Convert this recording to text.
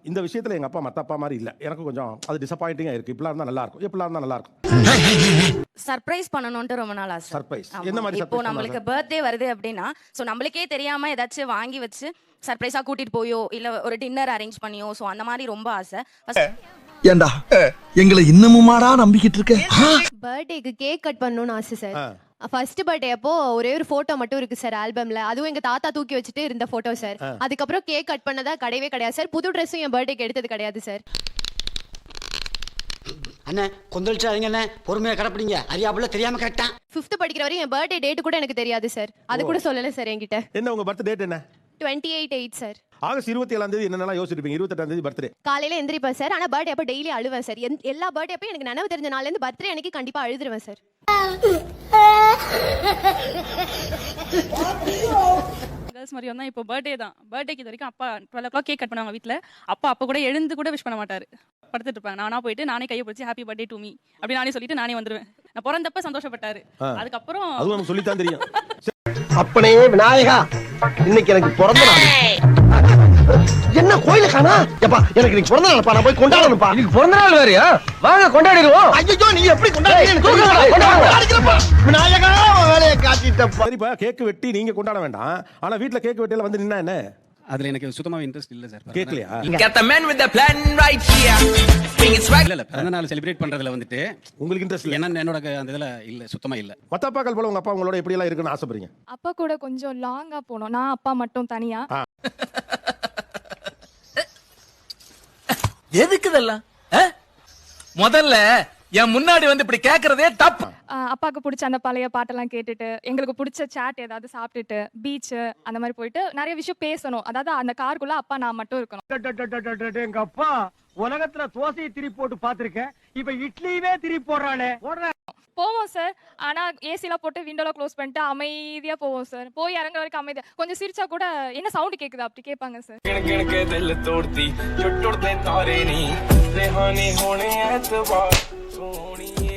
இந்த விஷயத்துல எங்க அப்பா மத்த அப்பா மாதிரி இல்ல. எனக்கு கொஞ்சம் அது டிசப்பாயிண்டிங்கா இருக்கு. இப்படிலாம் இருந்தா நல்லா இருக்கும், இப்படிலாம் இருந்தா நல்லா இருக்கும். சர்ப்ரைஸ் பண்ணணும்ட்டு ரொம்ப நாள் ஆசை. சர்ப்ரைஸ் என்ன மாதிரி? இப்போ நம்மளுக்கு பர்த்டே வருது அப்படின்னா சோ நம்மளுக்கே தெரியாம ஏதாச்சும் வாங்கி வச்சு சர்ப்ரைஸா கூட்டிட்டு போயோ இல்ல ஒரு டின்னர் அரேஞ்ச் பண்ணியோ சோ அந்த மாதிரி ரொம்ப ஆசை. ஏண்டா எங்களை இன்னமுமாடா நம்பிக்கிட்டு இருக்க? பர்த்டேக்கு கேக் கட் பண்ணணும்னு ஆசை சார். ஃபர்ஸ்ட் பர்த்டே அப்போ ஒரே ஒரு போட்டோ மட்டும் இருக்கு சார் ஆல்பம்ல. அதுவும் எங்க தாத்தா தூக்கி வச்சுட்டு இருந்த போட்டோ சார். அதுக்கப்புறம் கேக் கட் பண்ணதா கிடையவே கிடையாது சார். புது ட்ரெஸ்ஸும் என் பர்த்டேக்கு எடுத்தது கிடையாது சார். அண்ணே கொந்தளிச்சாதீங்க அண்ணே, பொறுமையா கடப்பிடிங்க. அறியாப்புல தெரியாம கரெக்டா 5th படிக்கிற வரையும் என் பர்த்டே டேட் கூட எனக்கு தெரியாது சார். அது கூட சொல்லல சார் என்கிட்ட. என்ன உங்க பர்த் டேட் என்ன? 28/8 சார். ஆகஸ்ட் 27ஆம் தேதி என்னென்னலாம் யோசிச்சிருப்பீங்க? 28ஆம் தேதி பர்த்டே. காலையில எந்திரிப்பேன் சார். ஆனா பர்த்டே அப்ப டெய்லி அழுவேன் சார். எல்லா பர்த்டே அப்ப எனக்கு நினைவு தெரிஞ்ச நாள்ல இருந்து பர்த்டே அன்னைக்கு கண்டிப்பா அழுதுருவேன் சார். கேர்ள்ஸ் மாதிரி வந்தா இப்போ பர்த்டே தான். பர்த்டேக்கு இது வரைக்கும் அப்பா 12 o'clock கேக் கட் பண்ணுவாங்க வீட்டில். அப்பா கூட எழுந்து கூட விஷ் பண்ண மாட்டாரு, படுத்துட்டு இருப்பாங்க. நானா போயிட்டு நானே கையை பிடிச்சி ஹாப்பி பர்த்டே டு மீ அப்படி நானே சொல்லிட்டு நானே வந்துருவேன். நான் பிறந்தப்ப சந்தோஷப்பட்டாரு. அதுக்கப்புறம் அதுவும் நமக்கு சொல்லித்தான் தெரியும். அப்பனே விநாயகா, இன்னைக்கு எனக்கு பிறந்த நாள். என்ன கோயில காணா? எப்பா எனக்கு இன்னைக்கு பிறந்த நாள்ப்பா, நான் போய் கொண்டாடணும்ப்பா. இன்னைக்கு பிறந்த நாள் வேறயா? வாங்க கொண்டாடிடுவோம். ஐயோ நீ எப்படி கொண்டாடுறீங்க? விநாயகா வேலையை காட்டிட்டப்பா. சரிப்பா, கேக் வெட்டி நீங்க கொண்டாட வேண்டாம். ஆனா வீட்ல கேக் வெட்டில வந்து நின்னா என்ன? அதுல எனக்கு சுத்தமா இன்ட்ரெஸ்ட் இல்ல சார். கேக்கலையா? Got the man with the plan right here. Bring it swag. இல்ல பிறந்த நாள் செலிப்ரேட் பண்றதுல வந்துட்டு உங்களுக்கு இன்ட்ரெஸ்ட் இல்ல? என்னோட அந்த இதுல இல்ல, சுத்தமா இல்ல. மத்த அப்பாக்கள் போல உங்க அப்பா உங்களோட எப்படி எல்லாம் இருக்குன்னு ஆசைப்படுறீங்க? அப்பா கூட கொஞ்சம் லாங்கா போனோம். நான் அப்பா மட்டும் தனியா. எதுக்கு இதெல்லாம்? முதல்ல என் முன்னாடி வந்து இப்படி கேக்குறதே தப்பு. அப்பாவுக்கு பிடிச்ச அந்த பழைய பாட்டெல்லாம் கேட்டுட்டு எங்களுக்கு பிடிச்ச சாட் ஏதாவது சாப்பிட்டுட்டு பீச் அந்த மாதிரி போயிட்டு நிறைய விஷயம் பேசணும். அதாவது அந்த காருக்குள்ள அப்பா நான் மட்டும் இருக்கணும். எங்க அப்பா உலகத்துல தோசையை திருப்பி போட்டு பாத்திருக்கேன், இப்ப இட்லியவே திருப்பி போடுறானே. போவோம் சார். ஆனா ஏசிலாம் போட்டு விண்டோல க்ளோஸ் பண்ணிட்டு அமைதியா போவோம் சார். போய் இறங்குற வரைக்கும் அமைதியா. கொஞ்சம் சிரிச்சா கூட என்ன சவுண்ட் கேக்குது அப்படி கேட்பாங்க சார். கிணக்கு தில் தோੜती टुटते तारे नी रेहानी होने एतबार सोनिए।